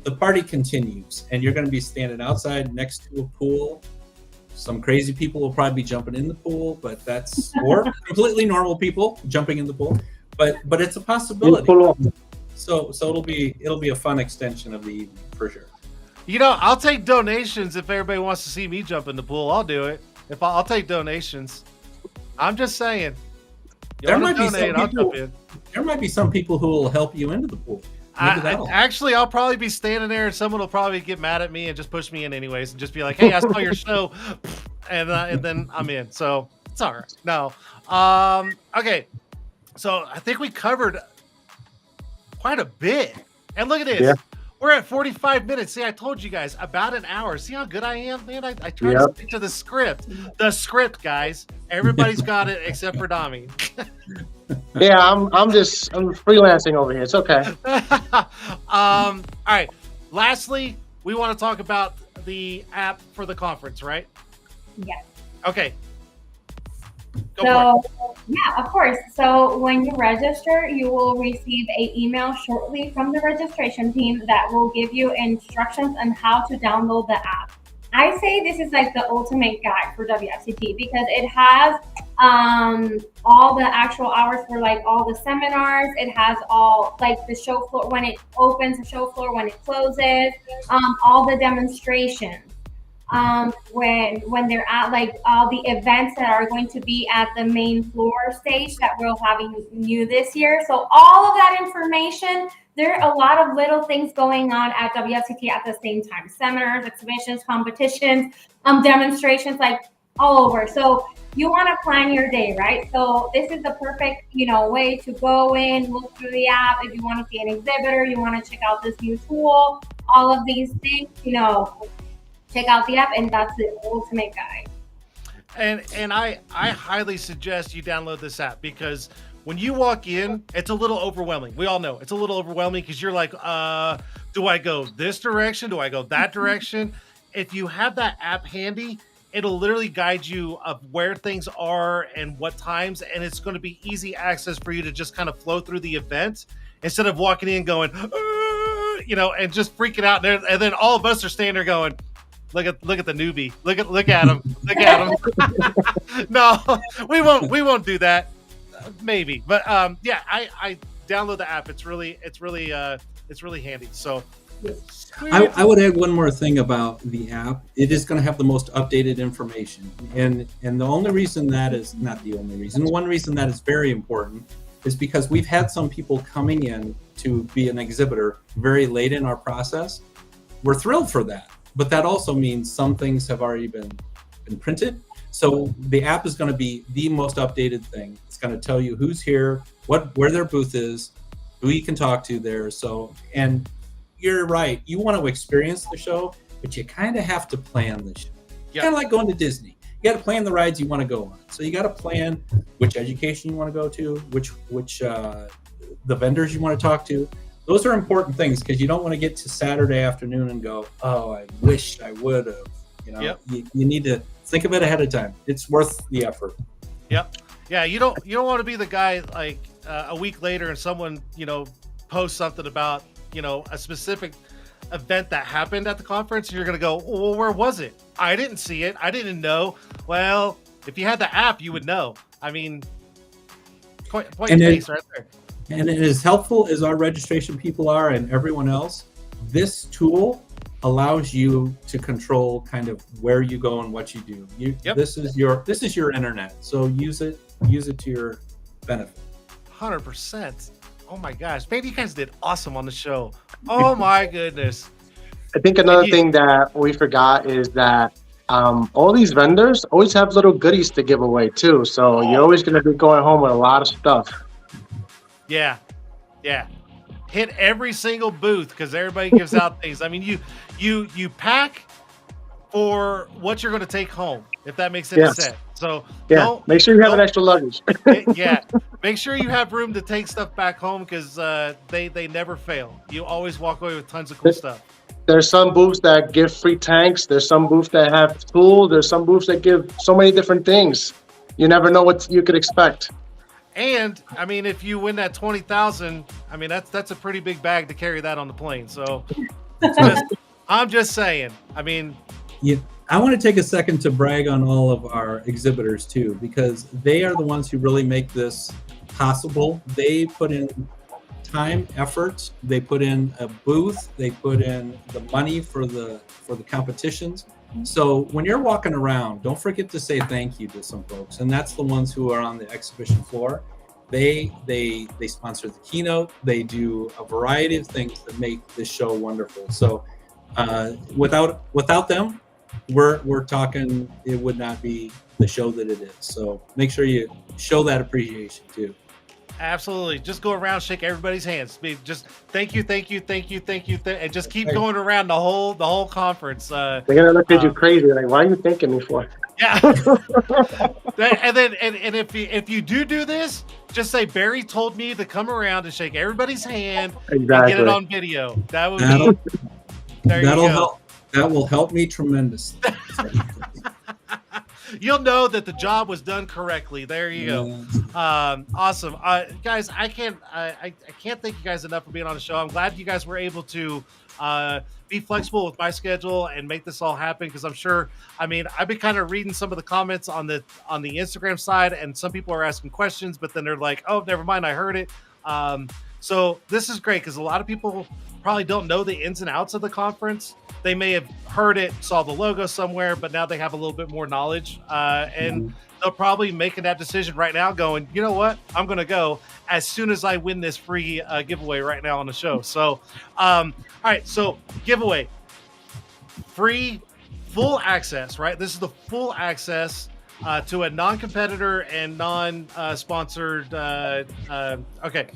D: The party continues, and you're going to be standing outside next to a pool. Some crazy people will probably be jumping in the pool, but that's or completely normal people jumping in the pool. But it's a possibility. So it'll be a fun extension of the evening for sure.
A: You know, I'll take donations if everybody wants to see me jump in the pool. I'll do it. I'll take donations. I'm just saying.
D: There might be some people who will help you into the pool.
A: Actually, I'll probably be standing there, and someone will probably get mad at me and just push me in anyways, and just be like, "Hey, I saw your show," and then I'm in. So it's all right. No, okay. So I think we covered quite a bit, and look at this. Yeah. We're at 45 minutes. See, I told you guys about an hour. See how good I am, man? I try to stick to the script. The script, guys. Everybody's got it except for Dami.
B: Yeah, I'm freelancing over here. It's okay.
A: All right. Lastly, we want to talk about the app for the conference, right?
C: Yes.
A: Okay.
C: Yeah, of course. So when you register, you will receive an email shortly from the registration team that will give you instructions on how to download the app. I say this is like the ultimate guide for WFCT because it has all the actual hours for like all the seminars. It has all like the show floor when it opens, the show floor when it closes, all the demonstrations. When they're at like all the events that are going to be at the main floor stage that we're having new this year. So all of that information, there are a lot of little things going on at WFCT at the same time. Seminars, exhibitions, competitions, demonstrations, like all over. So you want to plan your day, right? So this is the perfect, way to go in, look through the app. If you want to see an exhibitor, you want to check out this new tool, all of these things, check out the app, and that's the ultimate guide.
A: And I highly suggest you download this app because when you walk in, it's a little overwhelming. We all know it's a little overwhelming because you're like, do I go this direction? Do I go that direction? If you have that app handy, it'll literally guide you of where things are and what times, and it's going to be easy access for you to just kind of flow through the event instead of walking in going, and just freaking out. And then all of us are standing there going, Look at the newbie. Look at him. Look at him. No, we won't do that. Maybe, but I download the app. It's really handy. So
D: I would add one more thing about the app. It is going to have the most updated information, and the only reason that is not the only reason. One reason that is very important is because we've had some people coming in to be an exhibitor very late in our process. We're thrilled for that. But that also means some things have already been printed. So the app is going to be the most updated thing. It's going to tell you who's here, where their booth is, who you can talk to there. So, and you're right. You want to experience the show, but you kind of have to plan the show. Yep. Kind of like going to Disney. You got to plan the rides you want to go on. So you got to plan which education you want to go to, which the vendors you want to talk to. Those are important things because you don't want to get to Saturday afternoon and go, oh, I wish I would have.
A: Yep.
D: You need to think of it ahead of time. It's worth the effort.
A: Yep. Yeah, you don't want to be the guy like a week later and someone posts something about a specific event that happened at the conference, and you're gonna go, well, where was it? I didn't see it. I didn't know. Well, if you had the app, you would know. I mean, point in case right there.
D: And as helpful as our registration people are and everyone else, this tool allows you to control kind of where you go and what you do. This is your internet, so use it to your benefit.
A: 100%. Oh my gosh, man, you guys did awesome on the show. Oh my goodness.
B: I think another thing that we forgot is that all these vendors always have little goodies to give away too. So you're always going to be going home with a lot of stuff.
A: Yeah. hit every single booth because everybody gives out things. I mean, you pack for what you're going to take home, if that makes any sense. So
B: yeah, make sure you have an extra luggage.
A: Yeah, make sure you have room to take stuff back home because they never fail. You always walk away with tons of cool stuff.
B: There's some booths that give free tanks. There's some booths that have tools. There's some booths that give so many different things. You never know what you could expect.
A: And I mean, if you win that 20,000, I mean that's a pretty big bag to carry that on the plane. So I'm just saying. I mean,
D: yeah, I want to take a second to brag on all of our exhibitors too, because they are the ones who really make this possible. They put in time, effort. They put in a booth. They put in the money for the competitions. So when you're walking around, don't forget to say thank you to some folks, and that's the ones who are on the exhibition floor. They sponsor the keynote. They do a variety of things that make this show wonderful. So without them, we're talking, it would not be the show that it is. So make sure you show that appreciation too.
A: Absolutely. Just go around, shake everybody's hands. Just thank you, and just keep going around the whole conference.
B: They're gonna look at you crazy, like, why are you thanking me for?
A: Yeah. and then if you do this, just say Barry told me to come around and shake everybody's hand and get it on video. That would be. That'll
D: help. That will help me tremendously.
A: You'll know that the job was done correctly. There you go. Awesome, guys. I can't thank you guys enough for being on the show. I'm glad you guys were able to be flexible with my schedule and make this all happen. Because I'm sure, I mean, I've been kind of reading some of the comments on the Instagram side, and some people are asking questions, but then they're like, "Oh, never mind, I heard it." So this is great because a lot of people probably don't know the ins and outs of the conference. They may have heard it, saw the logo somewhere, but now they have a little bit more knowledge. And they'll probably making that decision right now going, you know what? I'm going to go as soon as I win this free giveaway right now on the show. So, all right. So giveaway, free, full access, right? This is the full access to a non-competitor and non-sponsored. Okay.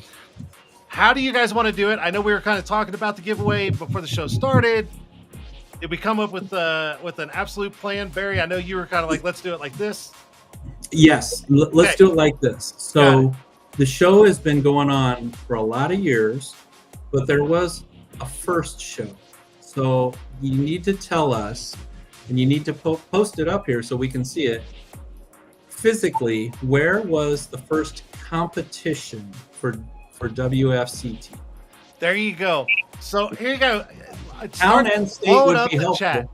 A: How do you guys want to do it? I know we were kind of talking about the giveaway before the show started. Did we come up with an absolute plan, Barry? I know you were kind of like, let's do it like this.
D: Yes, let's do it like this. So the show has been going on for a lot of years, but there was a first show. So you need to tell us, and you need to post it up here so we can see it. Physically, where was the first competition for WFCT?
A: There you go. So here you go.
D: Town and state would be helpful.
A: Chat.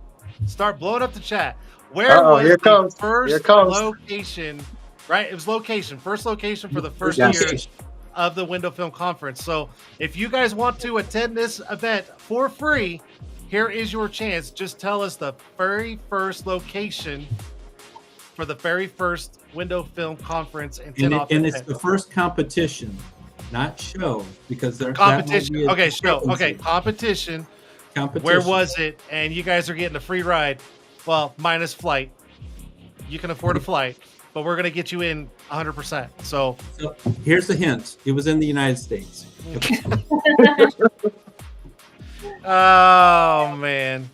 A: Start blowing up the chat. Where was the first location? Right, it was first location for the first year of the Window Film Conference. So if you guys want to attend this event for free, here is your chance. Just tell us the very first location for the very first Window Film Conference and
D: it's the first competition, not show, because they're
A: competition. Okay, show. Okay, competition. Where was it? And you guys are getting a free ride. Well, minus flight. You can afford a flight, but we're gonna get you in 100%. So
D: here's the hint: it was in the United States.
A: Oh man!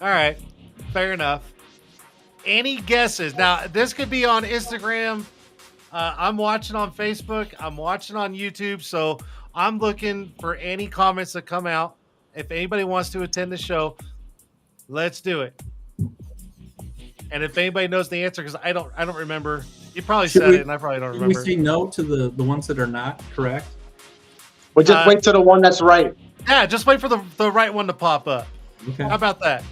A: All right, fair enough. Any guesses? Now this could be on Instagram. I'm watching on Facebook. I'm watching on YouTube. So I'm looking for any comments that come out. If anybody wants to attend the show, let's do it. And if anybody knows the answer, because I don't remember. You probably said it, and I probably don't remember.
D: Can we say no to the ones that are not correct?
B: We'll just wait to the one that's right.
A: Yeah, just wait for the right one to pop up.
D: Okay.
A: How about that?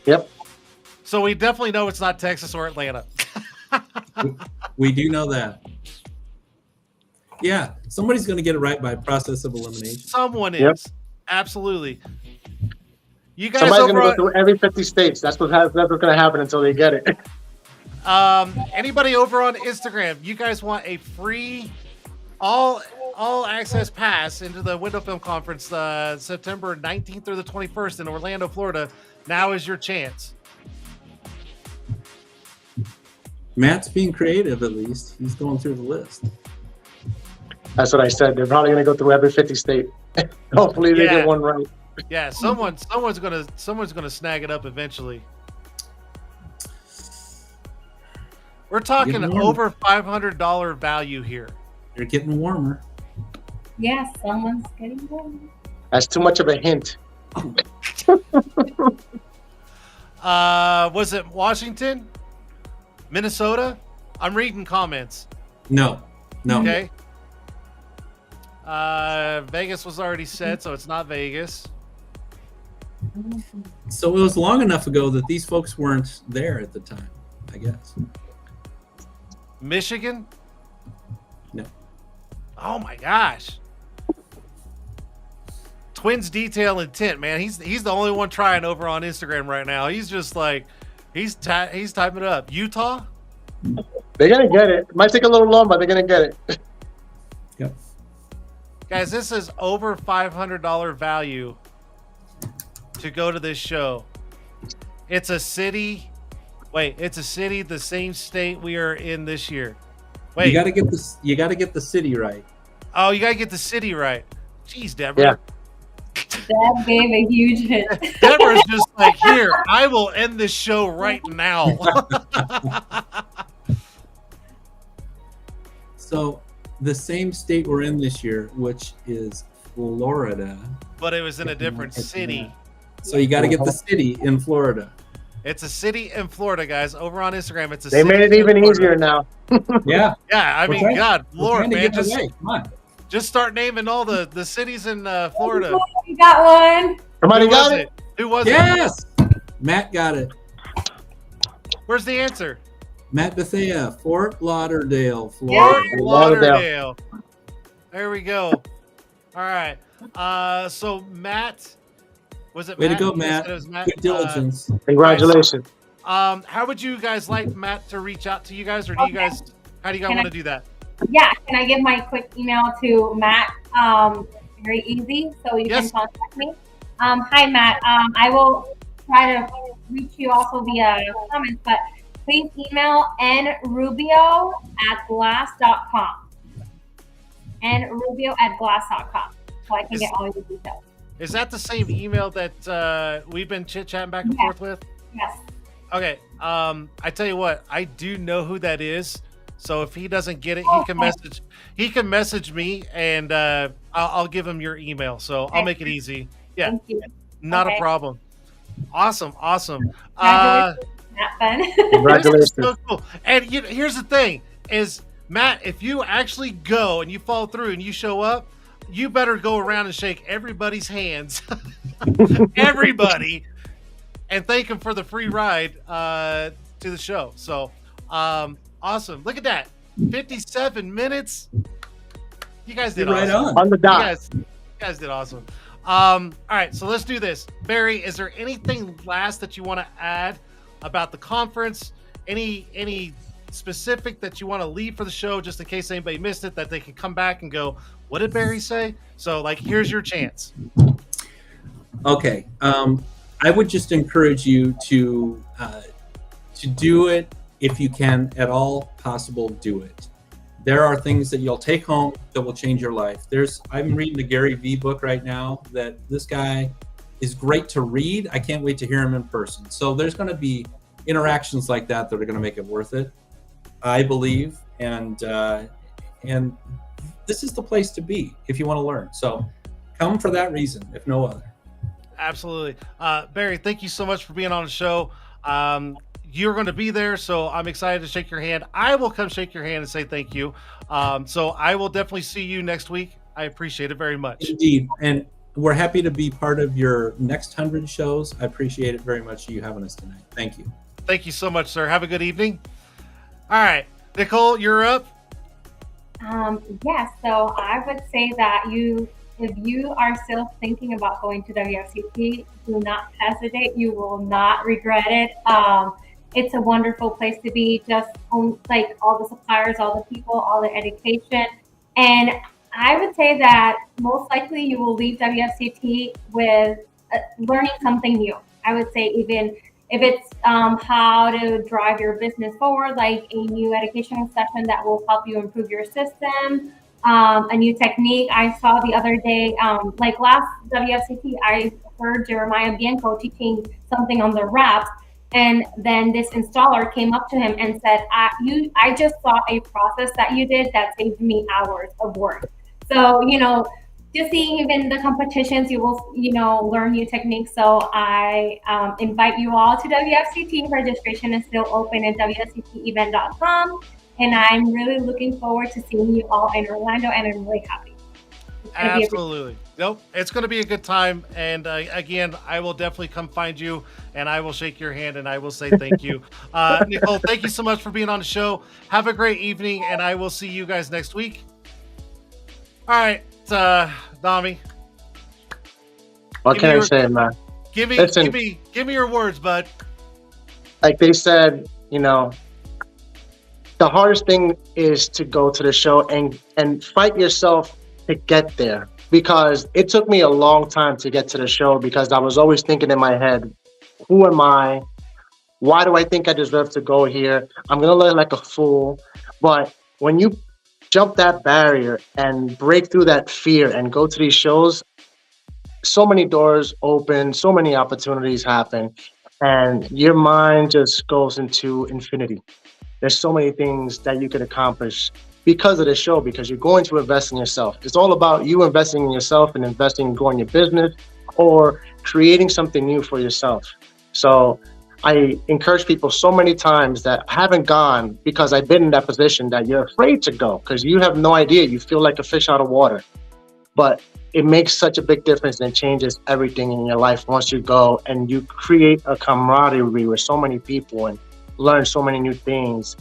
B: Yep.
A: So we definitely know it's not Texas or Atlanta.
D: We do know that. Yeah, somebody's going to get it right by process of elimination.
A: Someone is.
B: Yep.
A: Absolutely. You guys
B: Somebody's going to go through every 50 states. That's what's going to happen until they get it.
A: Anybody over on Instagram, you guys want a free all access pass into the Window Film Conference September 19th through the 21st in Orlando, Florida. Now is your chance.
D: Matt's being creative, at least. He's going through the list.
B: That's what I said. They're probably going to go through every 50 state. Hopefully they
A: Yeah.
B: get one right.
A: Yeah, someone's gonna snag it up eventually. We're talking
D: Getting warmer.
A: over $500 value here.
D: You're getting warmer.
C: Yes, someone's getting one.
B: That's too much of a hint.
A: Was it Washington, Minnesota? I'm reading comments.
D: No.
A: Okay. Vegas was already said, so it's not Vegas.
D: So it was long enough ago that these folks weren't there at the time, I guess.
A: Michigan?
D: No.
A: Oh my gosh. Twins Detail and Tint, man. He's the only one trying over on Instagram right now. He's just like he's typing it up. Utah?
B: They're gonna get it. Might take a little long, but they're gonna get it.
D: Yep.
A: Guys, this is over $500 value to go to this show. It's a city. Wait, it's a city, the same state we are in this year. Wait.
D: You gotta get this. You gotta get the city right.
A: Oh, you gotta get the city right. Jeez, Deborah.
B: Yeah.
C: That gave a huge hit.
A: Deborah's just like, here, I will end this show right now.
D: So the same state we're in this year, which is Florida.
A: But it was in a different city.
D: So you got to get the city in Florida.
A: It's a city in Florida, guys. Over on Instagram, it's a
B: They
A: city
B: made it
A: in
B: even
A: Florida.
B: easier now.
D: Yeah.
A: Yeah, I
D: We're
A: mean,
D: trying-
A: God,
D: we're
A: Lord,
D: trying to
A: man,
D: get it right. Come on.
A: just start naming all the cities in Florida.
C: You got one.
B: Somebody
A: Who
B: got
A: was
B: it?
A: Who was it?
D: Yes. Matt got it.
A: Where's the answer?
D: Matt Bethea, Fort Lauderdale, Florida.
C: Yeah.
A: Lauderdale. There we go. All right. So Matt, was it
D: Way to
A: Matt?
D: go,
A: You
D: Matt.
A: said it was Matt.
D: Good diligence.
B: Congratulations.
A: How would you guys like Matt to reach out to you guys, or do you guys? How do you guys
C: Can
A: want
C: I-
A: to do that?
C: Yeah, can I give my quick email to Matt? Very easy, so you
A: Yes.
C: can contact me. Hi, Matt. I will try to reach you also via comments, but please email nrubio@glass.com. nrubio@glass.com, so I can get all your details.
A: Is that the same email that we've been chit chatting back and
C: Yeah.
A: forth with?
C: Yes.
A: Okay. I tell you what, I do know who that is. So if he doesn't get it, he can message me, and I'll give him your email. So I'll make it easy. Yeah,
C: Thank you.
A: not a
C: Okay.
A: problem. Awesome.
C: Congratulations, Matt, then.
A: This is
B: Congratulations.
A: so cool. And here's the thing: is Matt, if you actually go and you follow through and you show up, you better go around and shake everybody's hands, everybody, and thank them for the free ride to the show. So, awesome! Look at that, 57 minutes. You guys did
D: Right
A: awesome.
D: on.
B: On the
A: You
B: dot.
A: guys did awesome. All right, so let's do this. Barry, is there anything last that you want to add about the conference? Any specific that you want to leave for the show, just in case anybody missed it, that they can come back and go, what did Barry say? So, like, here's your chance.
D: Okay. I would just encourage you to do it if you can at all possible. Do it. There are things that you'll take home that will change your life. I'm reading the Gary Vee book right now. That this guy is great to read. I can't wait to hear him in person. So there's going to be interactions like that that are going to make it worth it, I believe. And this is the place to be if you want to learn. So come for that reason, if no other.
A: Absolutely. Barry, thank you so much for being on the show. You're going to be there, so I'm excited to shake your hand. I will come shake your hand and say thank you. So I will definitely see you next week. I appreciate it very much.
D: Indeed. And we're happy to be part of your next 100 shows. I appreciate it very much, you having us tonight. Thank you.
A: Thank you so much, sir. Have a good evening. All right, Nicole, you're up.
C: Yes, so I would say that if you are still thinking about going to WFCT, do not hesitate. You will not regret it. It's a wonderful place to be, just like all the suppliers, all the people, all the education. And I would say that most likely you will leave WFCT with learning something new. I would say even if it's how to drive your business forward, like a new educational session that will help you improve your system, a new technique. I saw the other day, like last WFCT, I heard Jeremiah Bianco teaching something on the wraps. And then this installer came up to him and said, I just saw a process that you did that saved me hours of work. So, just seeing even the competitions, you will, learn new techniques. So I invite you all to WFCT. Registration is still open at WFCTEvent.com. And I'm really looking forward to seeing you all in Orlando, and I'm really happy.
A: Absolutely. Nope. It's going to be a good time. And again, I will definitely come find you and I will shake your hand and I will say thank you. Nicole, thank you so much for being on the show. Have a great evening and I will see you guys next week. All right, Dami.
B: What can I say, man?
A: Give me your words, bud.
B: Like they said, the hardest thing is to go to the show and fight yourself to get there, because it took me a long time to get to the show, because I was always thinking in my head, who am I? Why do I think I deserve to go here? I'm going to look like a fool. But when you jump that barrier and break through that fear and go to these shows, so many doors open, so many opportunities happen, and your mind just goes into infinity. There's so many things that you could accomplish because of the show, because you're going to invest in yourself. It's all about you investing in yourself and investing in growing your business or creating something new for yourself. So I encourage people so many times that haven't gone, because I've been in that position, that you're afraid to go because you have no idea. You feel like a fish out of water. But it makes such a big difference and it changes everything in your life once you go and you create a camaraderie with so many people and learn so many new things.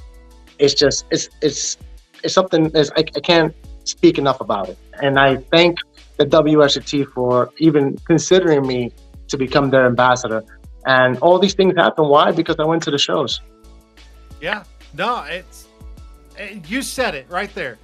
B: It's just, it's something I can't speak enough about it. And I thank the WFCT for even considering me to become their ambassador. And all these things happen. Why? Because I went to the shows.
A: Yeah, no, you said it right there.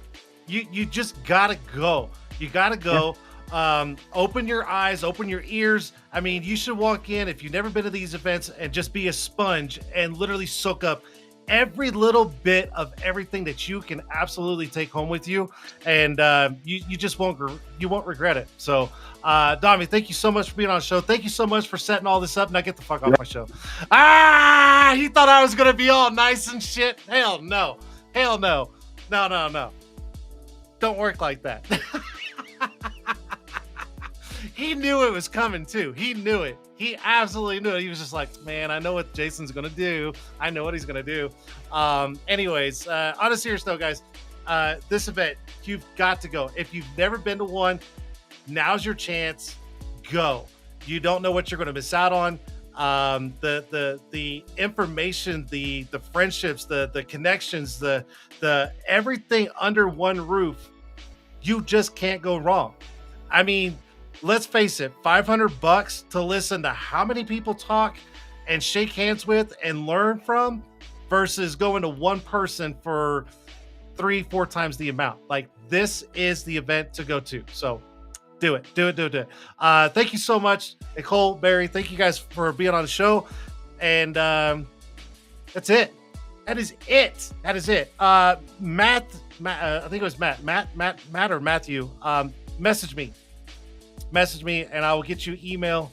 A: You just gotta go. You gotta go. Yeah. Open your eyes, open your ears. I mean, you should walk in if you've never been to these events and just be a sponge and literally soak up every little bit of everything that you can absolutely take home with you, and you just won't regret it. So, Dami, thank you so much for being on the show. Thank you so much for setting all this up. Now get the fuck off my show. He thought I was gonna be all nice and shit. Hell no. No. Don't work like that. He knew it was coming too. He knew it. He absolutely knew it. He was just like, man, I know what Jason's going to do. I know what he's going to do. Anyways, on a serious note, guys, this event, you've got to go. If you've never been to one, now's your chance. Go. You don't know what you're going to miss out on. The information, the friendships, the connections, the everything under one roof, you just can't go wrong. I mean, let's face it, $500 to listen to how many people talk and shake hands with and learn from versus going to one person for 3-4 times the amount. Like, this is the event to go to. So do it. Thank you so much, Nicole, Barry. Thank you guys for being on the show. And that's it. That is it. Matt, I think it was Matt or Matthew, message me and I will get you email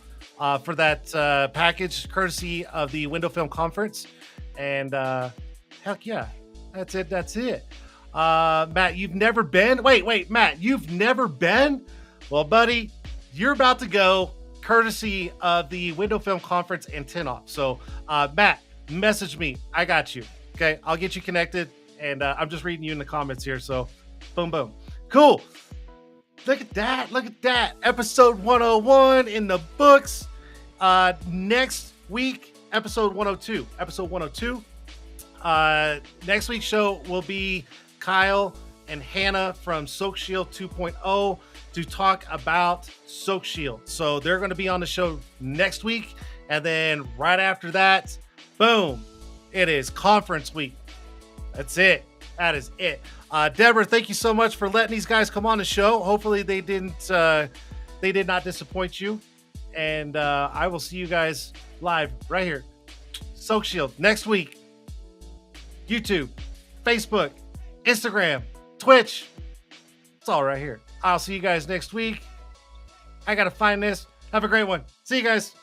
A: for that package courtesy of the Window Film Conference. And heck yeah, that's it. Matt, you've never been? Wait, Matt, you've never been? Well, buddy, you're about to go courtesy of the Window Film Conference and Tint'er. So Matt, message me. I got you. Okay, I'll get you connected. And I'm just reading you in the comments here. So boom. Cool. Look at that. Episode 101 in the books. Next week, episode 102. Next week's show will be Kyle and Hannah from Soak Shield 2.0 to talk about Soak Shield. So they're going to be on the show next week. And then right after that, boom, it is conference week. That's it. That is it. Deborah, thank you so much for letting these guys come on the show. Hopefully they did not disappoint you. And I will see you guys live right here. Soak Shield next week. YouTube, Facebook, Instagram, Twitch. It's It's all right here. I'll see you guys next week. I got to find this. Have a great one. See you guys.